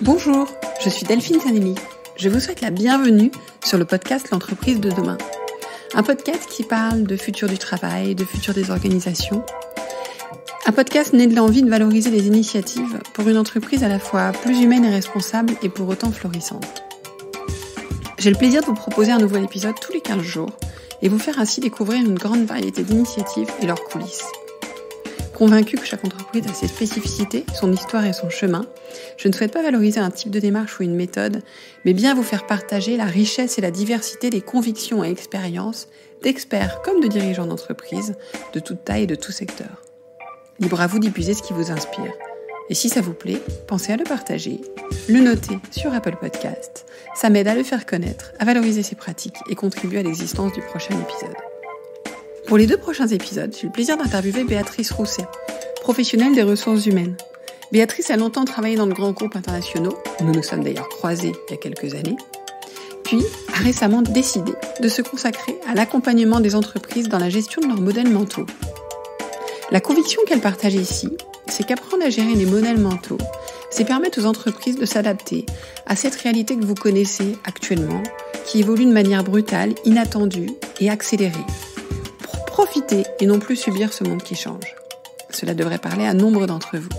Bonjour, je suis Delphine Sanemi. Je vous souhaite la bienvenue sur le podcast L'entreprise de demain. Un podcast qui parle de futur du travail, de futur des organisations. Un podcast né de l'envie de valoriser les initiatives pour une entreprise à la fois plus humaine et responsable et pour autant florissante. J'ai le plaisir de vous proposer un nouvel épisode tous les 15 jours et vous faire ainsi découvrir une grande variété d'initiatives et leurs coulisses. Convaincue que chaque entreprise a ses spécificités, son histoire et son chemin, je ne souhaite pas valoriser un type de démarche ou une méthode, mais bien vous faire partager la richesse et la diversité des convictions et expériences d'experts comme de dirigeants d'entreprise, de toute taille et de tout secteur. Libre à vous d'épuiser ce qui vous inspire. Et si ça vous plaît, pensez à le partager, le noter sur Apple Podcast. Ça m'aide à le faire connaître, à valoriser ses pratiques et contribuer à l'existence du prochain épisode. Pour les 2 prochains épisodes, j'ai le plaisir d'interviewer Béatrice Rousset, professionnelle des ressources humaines. Béatrice a longtemps travaillé dans de grands groupes internationaux, nous nous sommes d'ailleurs croisés il y a quelques années, puis a récemment décidé de se consacrer à l'accompagnement des entreprises dans la gestion de leurs modèles mentaux. La conviction qu'elle partage ici, c'est qu'apprendre à gérer les modèles mentaux, c'est permettre aux entreprises de s'adapter à cette réalité que vous connaissez actuellement, qui évolue de manière brutale, inattendue et accélérée. Profiter et non plus subir ce monde qui change. Cela devrait parler à nombre d'entre vous.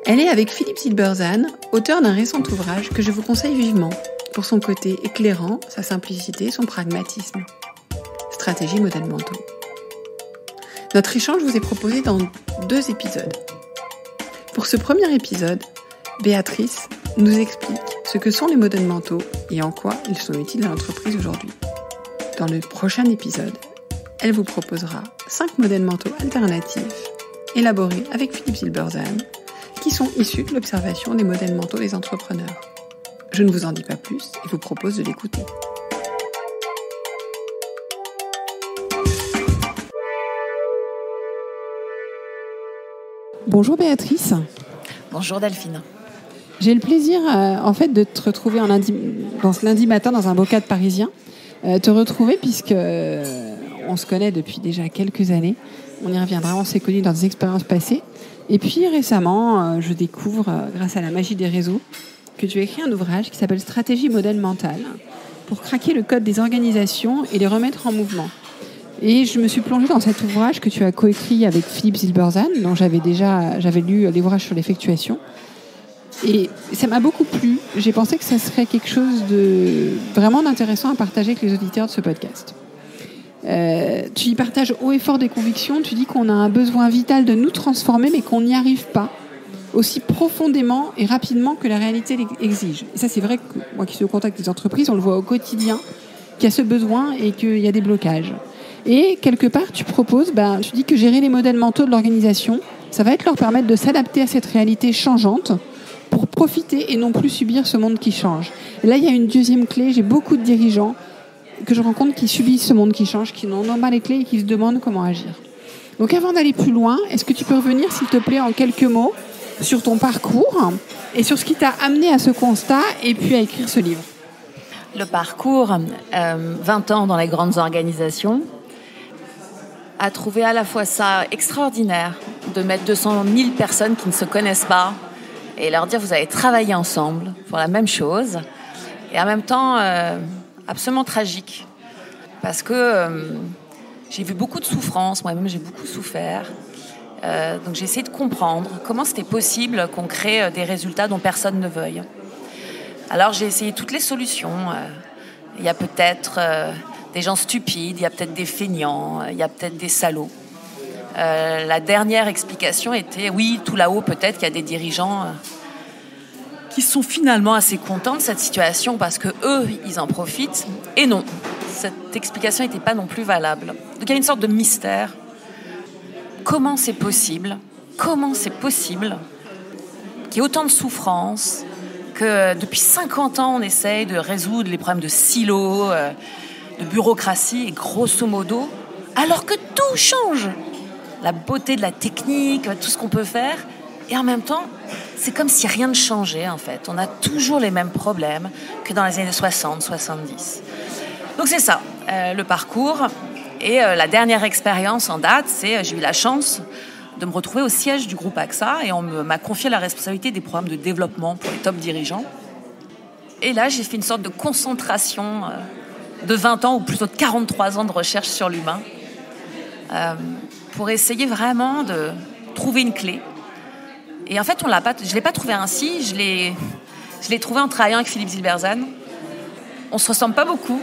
Elle est avec Philippe Silberzahn, auteur d'un récent ouvrage que je vous conseille vivement pour son côté éclairant, sa simplicité, son pragmatisme. Stratégie modèles mentaux. Notre échange vous est proposé dans 2 épisodes. Pour ce premier épisode, Béatrice nous explique ce que sont les modèles mentaux et en quoi ils sont utiles à l'entreprise aujourd'hui. Dans le prochain épisode, elle vous proposera 5 modèles mentaux alternatifs élaborés avec Philippe Silberzahn qui sont issus de l'observation des modèles mentaux des entrepreneurs. Je ne vous en dis pas plus et vous propose de l'écouter. Bonjour Béatrice. Bonjour Delphine. J'ai le plaisir de te retrouver dans ce lundi matin dans un beau cadre parisien. Te retrouver puisque on se connaît depuis déjà quelques années. On y reviendra, on s'est connus dans des expériences passées. Et puis récemment, je découvre, grâce à la magie des réseaux, que tu as écrit un ouvrage qui s'appelle Stratégie modèle mental pour craquer le code des organisations et les remettre en mouvement. Et je me suis plongée dans cet ouvrage que tu as coécrit avec Philippe Silberzahn, dont j'avais lu l'ouvrage sur l'effectuation. Et ça m'a beaucoup plu. J'ai pensé que ça serait quelque chose de vraiment intéressant à partager avec les auditeurs de ce podcast. Tu y partages haut et fort des convictions. Tu dis qu'on a un besoin vital de nous transformer, mais qu'on n'y arrive pas aussi profondément et rapidement que la réalité l'exige. Et ça, c'est vrai que moi qui suis au contact des entreprises, on le voit au quotidien, qu'il y a ce besoin et qu'il y a des blocages. Et quelque part, tu dis que gérer les modèles mentaux de l'organisation, ça va leur permettre de s'adapter à cette réalité changeante pour profiter et non plus subir ce monde qui change. Et là, il y a une deuxième clé. J'ai beaucoup de dirigeants que je rencontre qui subissent ce monde qui change, qui n'en ont pas les clés et qui se demandent comment agir. Donc avant d'aller plus loin, est-ce que tu peux revenir, s'il te plaît, en quelques mots sur ton parcours et sur ce qui t'a amené à ce constat et puis à écrire ce livre? Le parcours, 20 ans dans les grandes organisations, a trouvé à la fois ça extraordinaire de mettre 200 000 personnes qui ne se connaissent pas et leur dire vous allez travailler ensemble pour la même chose, et en même temps absolument tragique parce que j'ai vu beaucoup de souffrance, moi-même j'ai beaucoup souffert, donc j'ai essayé de comprendre comment c'était possible qu'on crée des résultats dont personne ne veuille. Alors j'ai essayé toutes les solutions. Il y a peut-être des gens stupides, il y a peut-être des feignants, il y a peut-être des salauds. La dernière explication était, oui, tout là-haut, peut-être qu'il y a des dirigeants qui sont finalement assez contents de cette situation parce que eux, ils en profitent. Et non, cette explication n'était pas non plus valable. Donc il y a une sorte de mystère. Comment c'est possible qu'il y ait autant de souffrance, que depuis 50 ans, on essaye de résoudre les problèmes de silos, de bureaucratie, et grosso modo, alors que tout change. La beauté de la technique, tout ce qu'on peut faire. Et en même temps, c'est comme si rien ne changeait, en fait. On a toujours les mêmes problèmes que dans les années 60, 70. Donc c'est ça, le parcours. Et la dernière expérience en date, j'ai eu la chance de me retrouver au siège du groupe AXA et on m'a confié la responsabilité des programmes de développement pour les top dirigeants. Et là, j'ai fait une sorte de concentration de 20 ans ou plutôt de 43 ans de recherche sur l'humain pour essayer vraiment de trouver une clé. Et en fait, je ne l'ai pas trouvé ainsi, je l'ai trouvé en travaillant avec Philippe Zilberzan. On ne se ressemble pas beaucoup.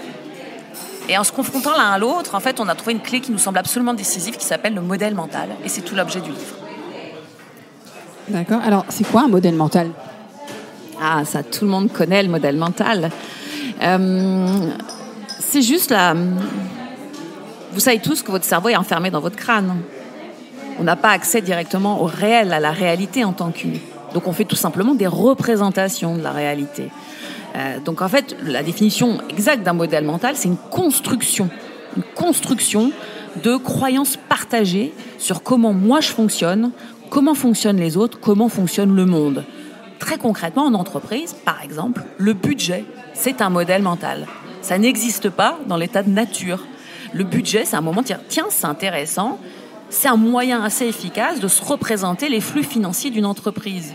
Et en se confrontant l'un à l'autre, en fait, on a trouvé une clé qui nous semble absolument décisive, qui s'appelle le modèle mental. Et c'est tout l'objet du livre. D'accord. Alors, c'est quoi un modèle mental ? Ah, ça, tout le monde connaît le modèle mental. C'est juste là... Vous savez tous que votre cerveau est enfermé dans votre crâne. On n'a pas accès directement au réel, à la réalité en tant qu'humain. Donc, on fait tout simplement des représentations de la réalité. Donc en fait, la définition exacte d'un modèle mental, c'est une construction de croyances partagées sur comment moi je fonctionne, comment fonctionnent les autres, comment fonctionne le monde. Très concrètement, en entreprise, par exemple, le budget, c'est un modèle mental. Ça n'existe pas dans l'état de nature. Le budget, c'est un moment de dire, tiens, c'est intéressant, c'est un moyen assez efficace de se représenter les flux financiers d'une entreprise.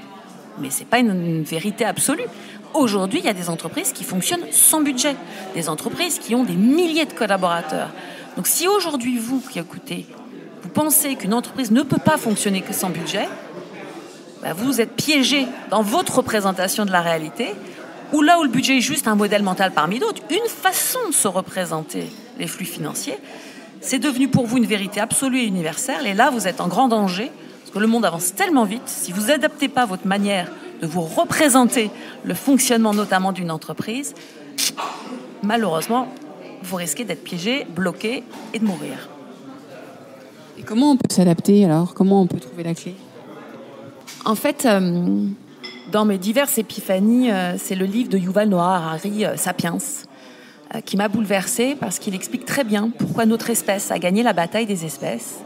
Mais ce n'est pas une vérité absolue. Aujourd'hui, il y a des entreprises qui fonctionnent sans budget, des entreprises qui ont des milliers de collaborateurs. Donc si aujourd'hui, vous qui écoutez, vous pensez qu'une entreprise ne peut pas fonctionner que sans budget, vous êtes piégé dans votre représentation de la réalité, ou là où le budget est juste un modèle mental parmi d'autres, une façon de se représenter les flux financiers, c'est devenu pour vous une vérité absolue et universelle, et là, vous êtes en grand danger, parce que le monde avance tellement vite, si vous n'adaptez pas votre manière de vous représenter le fonctionnement notamment d'une entreprise, malheureusement, vous risquez d'être piégé, bloqué et de mourir. Et comment on peut s'adapter alors ? Comment on peut trouver la clé ? En fait, dans mes diverses épiphanies, c'est le livre de Yuval Noah Harari, Sapiens, qui m'a bouleversée parce qu'il explique très bien pourquoi notre espèce a gagné la bataille des espèces.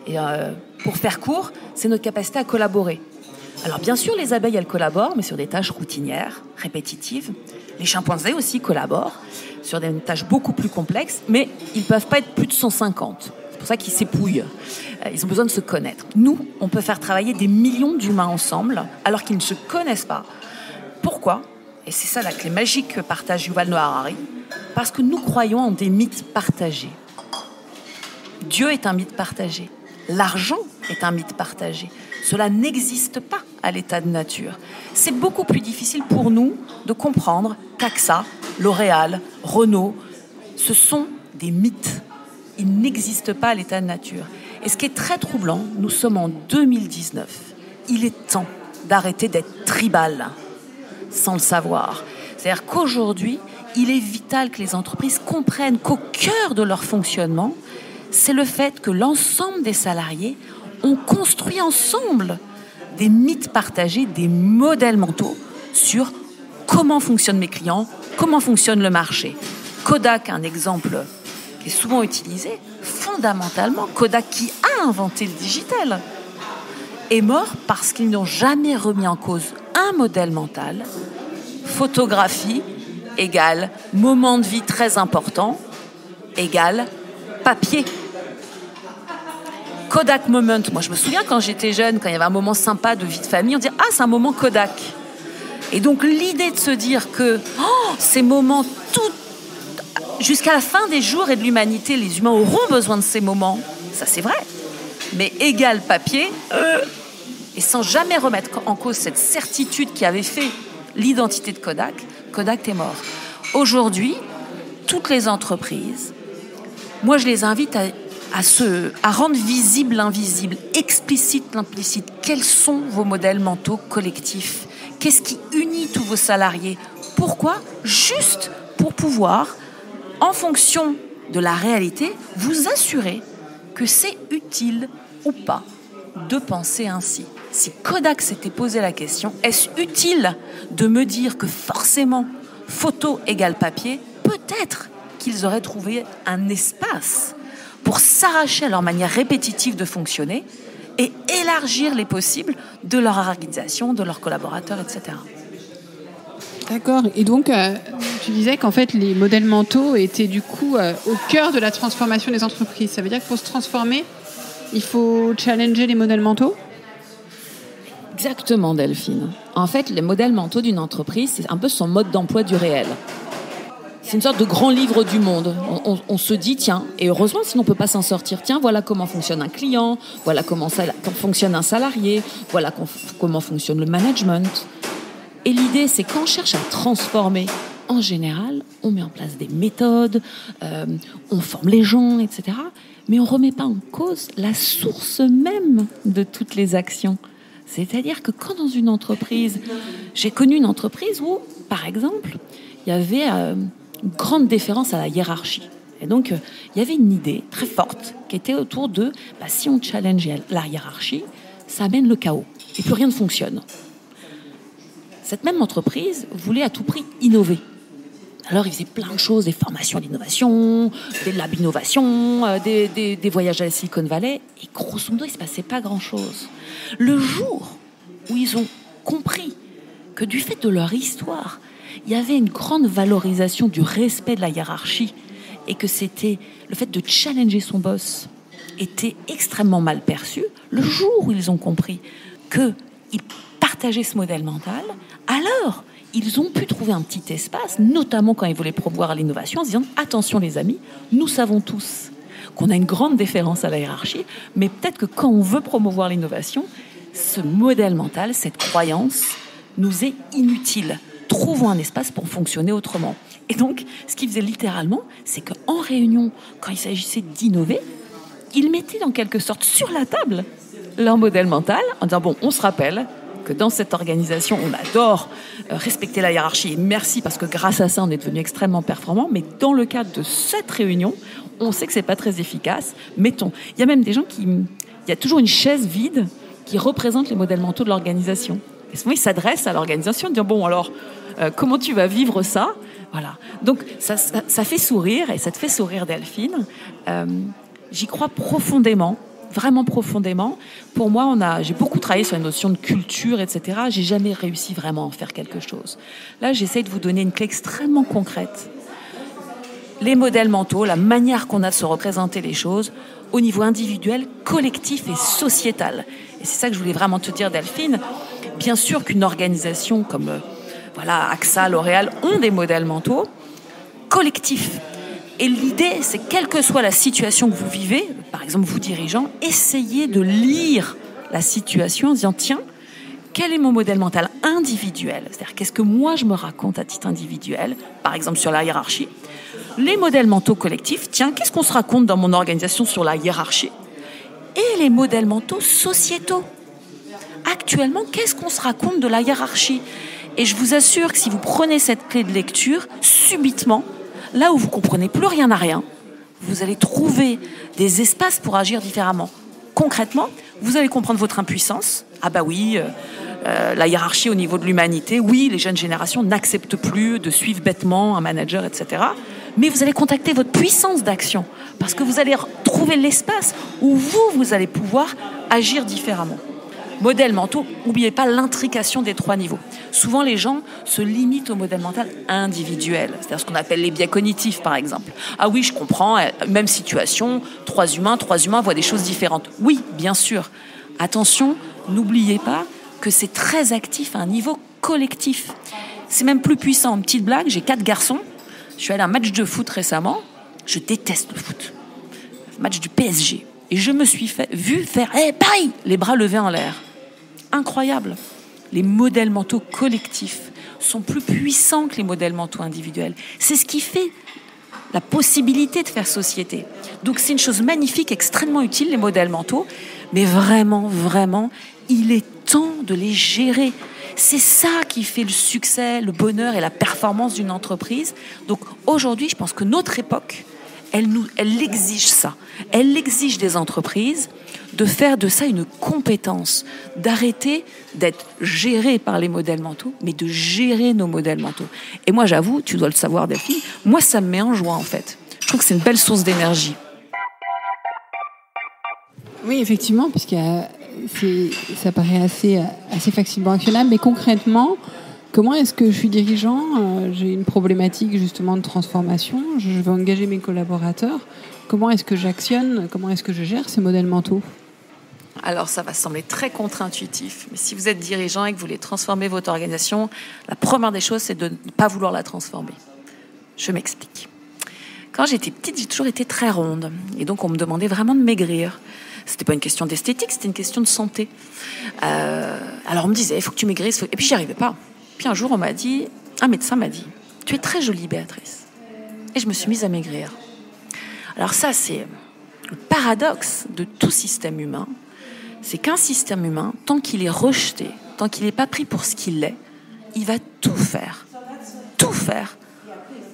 Et pour faire court, c'est notre capacité à collaborer. Alors bien sûr, les abeilles, elles collaborent, mais sur des tâches routinières, répétitives. Les chimpanzés aussi collaborent sur des tâches beaucoup plus complexes, mais ils ne peuvent pas être plus de 150. C'est pour ça qu'ils s'épouillent. Ils ont besoin de se connaître. Nous, on peut faire travailler des millions d'humains ensemble, alors qu'ils ne se connaissent pas. Pourquoi ? Et c'est ça la clé magique que partage Yuval Noah Harari. Parce que nous croyons en des mythes partagés. Dieu est un mythe partagé. L'argent est un mythe partagé. Cela n'existe pas à l'état de nature. C'est beaucoup plus difficile pour nous de comprendre qu'AXA, L'Oréal, Renault, ce sont des mythes. Ils n'existent pas à l'état de nature. Et ce qui est très troublant, nous sommes en 2019. Il est temps d'arrêter d'être tribal, sans le savoir. C'est-à-dire qu'aujourd'hui, il est vital que les entreprises comprennent qu'au cœur de leur fonctionnement, c'est le fait que l'ensemble des salariés ont construit ensemble des mythes partagés, des modèles mentaux sur comment fonctionnent mes clients, comment fonctionne le marché. Kodak, un exemple qui est souvent utilisé, fondamentalement, Kodak qui a inventé le digital, est mort parce qu'ils n'ont jamais remis en cause un modèle mental. Photographie égale moment de vie très important égale papier. Kodak moment. Moi, je me souviens quand j'étais jeune, quand il y avait un moment sympa de vie de famille, on disait « Ah, c'est un moment Kodak ». Et donc, l'idée de se dire que ces moments, jusqu'à la fin des jours et de l'humanité, les humains auront besoin de ces moments, ça c'est vrai, mais égal papier, et sans jamais remettre en cause cette certitude qui avait fait l'identité de Kodak, Kodak est mort. Aujourd'hui, toutes les entreprises, moi je les invite à rendre visible l'invisible, explicite l'implicite. Quels sont vos modèles mentaux collectifs ? Qu'est-ce qui unit tous vos salariés ? Pourquoi ? Juste pour pouvoir, en fonction de la réalité, vous assurer que c'est utile ou pas de penser ainsi. Si Kodak s'était posé la question, est-ce utile de me dire que forcément photo égale papier ? Peut-être qu'ils auraient trouvé un espace pour s'arracher à leur manière répétitive de fonctionner et élargir les possibles de leur organisation, de leurs collaborateurs, etc. D'accord. Et donc, tu disais qu'en fait, les modèles mentaux étaient du coup au cœur de la transformation des entreprises. Ça veut dire que pour se transformer, Il faut challenger les modèles mentaux ? Exactement, Delphine. En fait, les modèles mentaux d'une entreprise, c'est un peu son mode d'emploi du réel. C'est une sorte de grand livre du monde. On se dit, tiens, et heureusement, sinon on ne peut pas s'en sortir. Tiens, voilà comment fonctionne un client, voilà comment fonctionne un salarié, voilà comment fonctionne le management. Et l'idée, c'est quand on cherche à transformer, en général, on met en place des méthodes, on forme les gens, etc. Mais on ne remet pas en cause la source même de toutes les actions. C'est-à-dire que quand dans une entreprise, j'ai connu une entreprise où, par exemple, il y avait une grande déférence à la hiérarchie. Et donc, il y avait une idée très forte qui était autour de si on challenge la hiérarchie, ça amène le chaos et plus rien ne fonctionne. Cette même entreprise voulait à tout prix innover. Alors, ils faisaient plein de choses, des formations à l'innovation, des labs innovation, des voyages à la Silicon Valley. Et grosso modo, il ne se passait pas grand-chose. Le jour où ils ont compris que du fait de leur histoire, il y avait une grande valorisation du respect de la hiérarchie et que c'était le fait de challenger son boss était extrêmement mal perçu, le jour où ils ont compris qu'ils partageaient ce modèle mental, alors ils ont pu trouver un petit espace, notamment quand ils voulaient promouvoir l'innovation, en se disant « Attention les amis, nous savons tous qu'on a une grande déférence à la hiérarchie, mais peut-être que quand on veut promouvoir l'innovation, ce modèle mental, cette croyance, nous est inutile. Trouvons un espace pour fonctionner autrement. » Et donc, ce qu'ils faisaient littéralement, c'est qu'en réunion, quand il s'agissait d'innover, ils mettaient en quelque sorte sur la table leur modèle mental en disant « Bon, on se rappelle que dans cette organisation, on adore respecter la hiérarchie. Et merci parce que grâce à ça, on est devenu extrêmement performant. Mais dans le cadre de cette réunion, on sait que c'est pas très efficace. Mettons, il y a même des gens il y a toujours une chaise vide qui représente les modèles mentaux de l'organisation. Et souvent, ils s'adressent à l'organisation en disant bon, alors, comment tu vas vivre ça ? Voilà. Donc, ça fait sourire et ça te fait sourire, Delphine. J'y crois profondément. Vraiment profondément. Pour moi, j'ai beaucoup travaillé sur la notion de culture, etc. J'ai jamais réussi vraiment à en faire quelque chose. Là, j'essaie de vous donner une clé extrêmement concrète. Les modèles mentaux, la manière qu'on a de se représenter les choses au niveau individuel, collectif et sociétal. Et c'est ça que je voulais vraiment te dire, Delphine. Bien sûr qu'une organisation comme AXA, L'Oréal ont des modèles mentaux collectifs. Et l'idée, c'est quelle que soit la situation que vous vivez, par exemple vous dirigeant, essayez de lire la situation en se disant tiens, quel est mon modèle mental individuel ? C'est-à-dire qu'est-ce que moi je me raconte à titre individuel, par exemple sur la hiérarchie. Les modèles mentaux collectifs, tiens, qu'est-ce qu'on se raconte dans mon organisation sur la hiérarchie ? Et les modèles mentaux sociétaux. Actuellement, qu'est-ce qu'on se raconte de la hiérarchie ? Et je vous assure que si vous prenez cette clé de lecture, subitement, là où vous comprenez plus rien à rien, vous allez trouver des espaces pour agir différemment. Concrètement, vous allez comprendre votre impuissance. Ah bah oui, la hiérarchie au niveau de l'humanité, oui, les jeunes générations n'acceptent plus de suivre bêtement un manager, etc. Mais vous allez contacter votre puissance d'action parce que vous allez trouver l'espace où vous allez pouvoir agir différemment. Modèles mentaux, n'oubliez pas l'intrication des 3 niveaux. Souvent, les gens se limitent au modèle mental individuel, c'est-à-dire ce qu'on appelle les biais cognitifs, par exemple. Ah oui, je comprends, même situation, 3 humains voient des choses différentes. Oui, bien sûr. Attention, n'oubliez pas que c'est très actif à un niveau collectif. C'est même plus puissant. Une petite blague, j'ai 4 garçons. Je suis allée à un match de foot récemment. Je déteste le foot. Match du PSG. Et je me suis vu faire pareil, les bras levés en l'air. Incroyable. Les modèles mentaux collectifs sont plus puissants que les modèles mentaux individuels. C'est ce qui fait la possibilité de faire société. Donc c'est une chose magnifique, extrêmement utile, les modèles mentaux. Mais vraiment, vraiment, il est temps de les gérer. C'est ça qui fait le succès, le bonheur et la performance d'une entreprise. Donc aujourd'hui, je pense que notre époque, elle exige ça. Elle exige des entreprises de faire de ça une compétence, d'arrêter d'être géré par les modèles mentaux, mais de gérer nos modèles mentaux. Et moi, j'avoue, tu dois le savoir, Delphine, moi, ça me met en joie, en fait. Je trouve que c'est une belle source d'énergie. Oui, effectivement, puisque ça paraît assez facilement actionnable, mais concrètement, comment est-ce que je suis dirigeant, j'ai une problématique justement de transformation, je veux engager mes collaborateurs, comment est-ce que j'actionne, comment est-ce que je gère ces modèles mentaux ? Alors, ça va sembler très contre-intuitif, mais si vous êtes dirigeant et que vous voulez transformer votre organisation, la première des choses, c'est de ne pas vouloir la transformer. Je m'explique. Quand j'étais petite, j'ai toujours été très ronde. Et donc, on me demandait vraiment de maigrir. C'était pas une question d'esthétique, c'était une question de santé. Alors, on me disait, il faut que tu maigrisses. Et puis, j'y arrivais pas. Puis, un jour, un médecin m'a dit, tu es très jolie, Béatrice. Et je me suis mise à maigrir. Alors ça, c'est le paradoxe de tout système humain. C'est qu'un système humain, tant qu'il est rejeté, tant qu'il n'est pas pris pour ce qu'il est, il va tout faire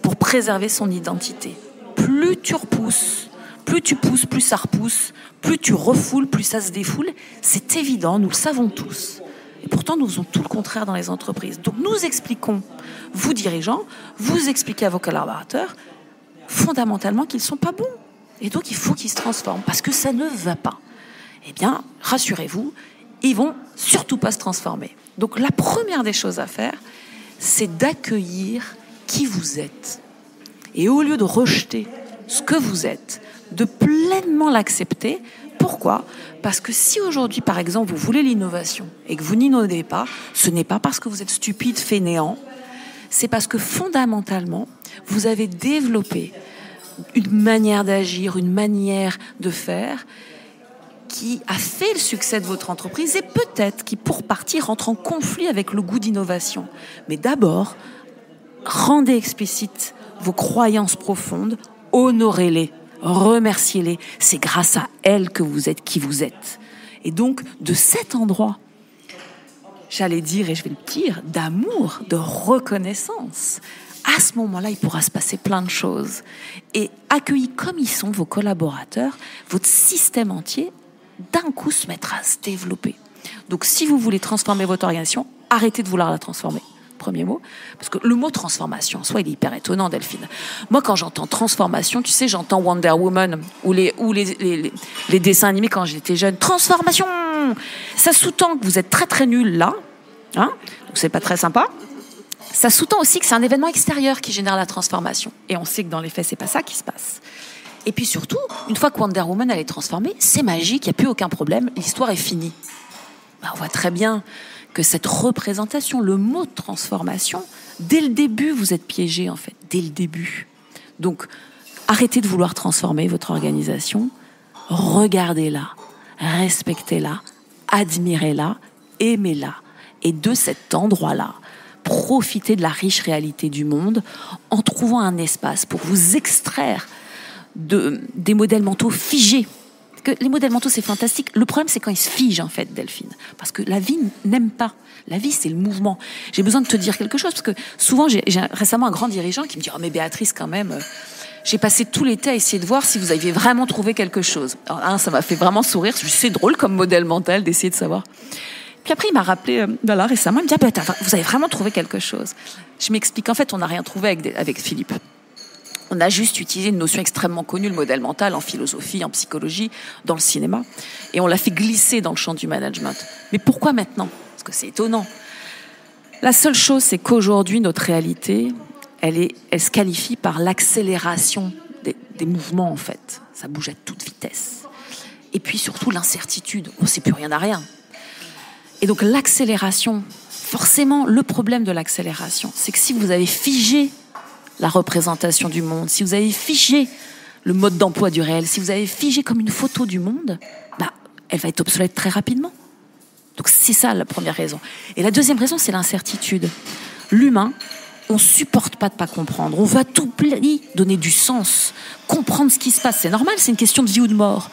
pour préserver son identité. Plus tu repousses, plus tu pousses, plus ça repousse, plus tu refoules, plus ça se défoule. C'est évident, nous le savons tous. Et pourtant, nous faisons tout le contraire dans les entreprises. Donc nous expliquons, vous dirigeants, vous expliquez à vos collaborateurs, fondamentalement qu'ils ne sont pas bons. Et donc il faut qu'ils se transforment, parce que ça ne va pas. Eh bien, rassurez-vous, ils vont surtout pas se transformer. Donc la première des choses à faire, c'est d'accueillir qui vous êtes. Et au lieu de rejeter ce que vous êtes, de pleinement l'accepter. Pourquoi ? Parce que si aujourd'hui, par exemple, vous voulez l'innovation et que vous n'innovez pas, ce n'est pas parce que vous êtes stupide, fainéant, c'est parce que fondamentalement, vous avez développé une manière d'agir, une manière de faire qui a fait le succès de votre entreprise et peut-être qui, pour partie, rentre en conflit avec le goût d'innovation. Mais d'abord, rendez explicite vos croyances profondes, honorez-les, remerciez-les. C'est grâce à elles que vous êtes qui vous êtes. Et donc, de cet endroit, j'allais dire, et je vais le dire, d'amour, de reconnaissance, à ce moment-là, il pourra se passer plein de choses. Et accueillis comme ils sont vos collaborateurs, votre système entier, d'un coup, se mettra à se développer. Donc, si vous voulez transformer votre organisation, arrêtez de vouloir la transformer. Premier mot. Parce que le mot transformation, en soi, il est hyper étonnant, Delphine. Moi, quand j'entends transformation, tu sais, j'entends Wonder Woman ou les dessins animés quand j'étais jeune. Transformation! Ça sous-tend que vous êtes très, très nuls là. Hein? Donc, c'est pas très sympa. Ça sous-tend aussi que c'est un événement extérieur qui génère la transformation. Et on sait que dans les faits, c'est pas ça qui se passe. Et puis surtout, une fois que Wonder Woman elle est transformée, c'est magique, il n'y a plus aucun problème, l'histoire est finie. Ben, on voit très bien que cette représentation, le mot de transformation, dès le début, vous êtes piégé en fait, dès le début. Donc, arrêtez de vouloir transformer votre organisation, regardez-la, respectez-la, admirez-la, aimez-la. Et de cet endroit-là, profitez de la riche réalité du monde en trouvant un espace pour vous extraire des modèles mentaux figés. Que les modèles mentaux, c'est fantastique. Le problème, c'est quand ils se figent, en fait, Delphine. Parce que la vie n'aime pas. La vie, c'est le mouvement. J'ai besoin de te dire quelque chose, parce que souvent, j'ai récemment un grand dirigeant qui me dit « Oh, mais Béatrice, quand même, j'ai passé tout l'été à essayer de voir si vous aviez vraiment trouvé quelque chose. » Alors, ça m'a fait vraiment sourire. C'est drôle comme modèle mental d'essayer de savoir. Puis après, il m'a rappelé, récemment, il me dit « Ah, ben, vous avez vraiment trouvé quelque chose. » Je m'explique. En fait, on n'a rien trouvé avec Philippe. On a juste utilisé une notion extrêmement connue, le modèle mental, en philosophie, en psychologie, dans le cinéma. Et on l'a fait glisser dans le champ du management. Mais pourquoi maintenant ? Parce que c'est étonnant. La seule chose, c'est qu'aujourd'hui, notre réalité, elle se qualifie par l'accélération des mouvements, en fait. Ça bouge à toute vitesse. Et puis surtout, l'incertitude. On ne sait plus rien à rien. Et donc, l'accélération, forcément, le problème de l'accélération, c'est que si vous avez figé la représentation du monde, si vous avez figé le mode d'emploi du réel, si vous avez figé comme une photo du monde, elle va être obsolète très rapidement. Donc c'est ça la première raison. Et la deuxième raison, c'est l'incertitude. L'humain, on supporte pas de pas comprendre. On va tout donner du sens, comprendre ce qui se passe. C'est normal, c'est une question de vie ou de mort.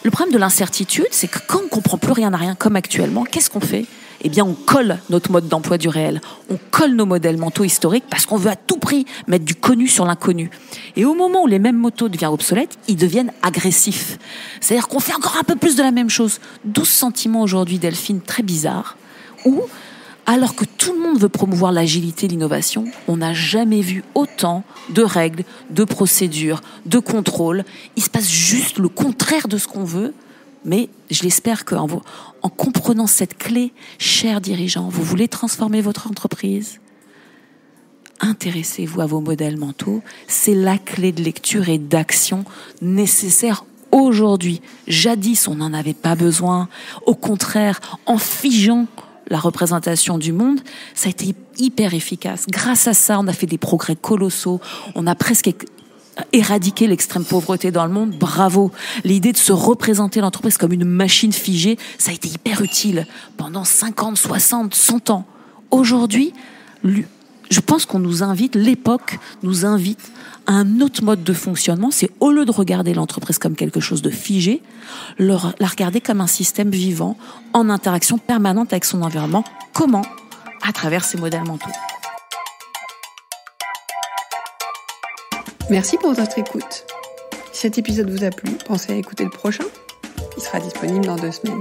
Le problème de l'incertitude, c'est que quand on comprend plus rien à rien, comme actuellement, qu'est-ce qu'on fait ? Eh bien, on colle notre mode d'emploi du réel. On colle nos modèles mentaux historiques parce qu'on veut à tout prix mettre du connu sur l'inconnu. Et au moment où les mêmes motos deviennent obsolètes, ils deviennent agressifs. C'est-à-dire qu'on fait encore un peu plus de la même chose. 12 sentiments aujourd'hui, Delphine, très bizarres, où, alors que tout le monde veut promouvoir l'agilité, l'innovation, on n'a jamais vu autant de règles, de procédures, de contrôles. Il se passe juste le contraire de ce qu'on veut. Mais je l'espère qu'en comprenant cette clé, chers dirigeants, vous voulez transformer votre entreprise, intéressez-vous à vos modèles mentaux. C'est la clé de lecture et d'action nécessaire aujourd'hui. Jadis, on n'en avait pas besoin. Au contraire, en figeant la représentation du monde, ça a été hyper efficace. Grâce à ça, on a fait des progrès colossaux. On a presque éradiqué l'extrême pauvreté dans le monde. Bravo. L'idée de se représenter l'entreprise comme une machine figée, ça a été hyper utile pendant 50, 60, 100 ans. Aujourd'hui, je pense qu'on nous invite, l'époque nous invite à un autre mode de fonctionnement. C'est au lieu de regarder l'entreprise comme quelque chose de figé, la regarder comme un système vivant, en interaction permanente avec son environnement. Comment ? À travers ces modèles mentaux. Merci pour votre écoute. Si cet épisode vous a plu, pensez à écouter le prochain. Il sera disponible dans 2 semaines.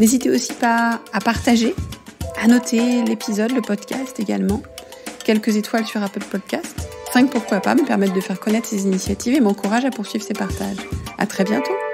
N'hésitez aussi pas à partager, à noter l'épisode, le podcast également. Quelques étoiles sur Apple Podcast. 5 pourquoi pas, me permettent de faire connaître ces initiatives et m'encouragent à poursuivre ces partages. À très bientôt.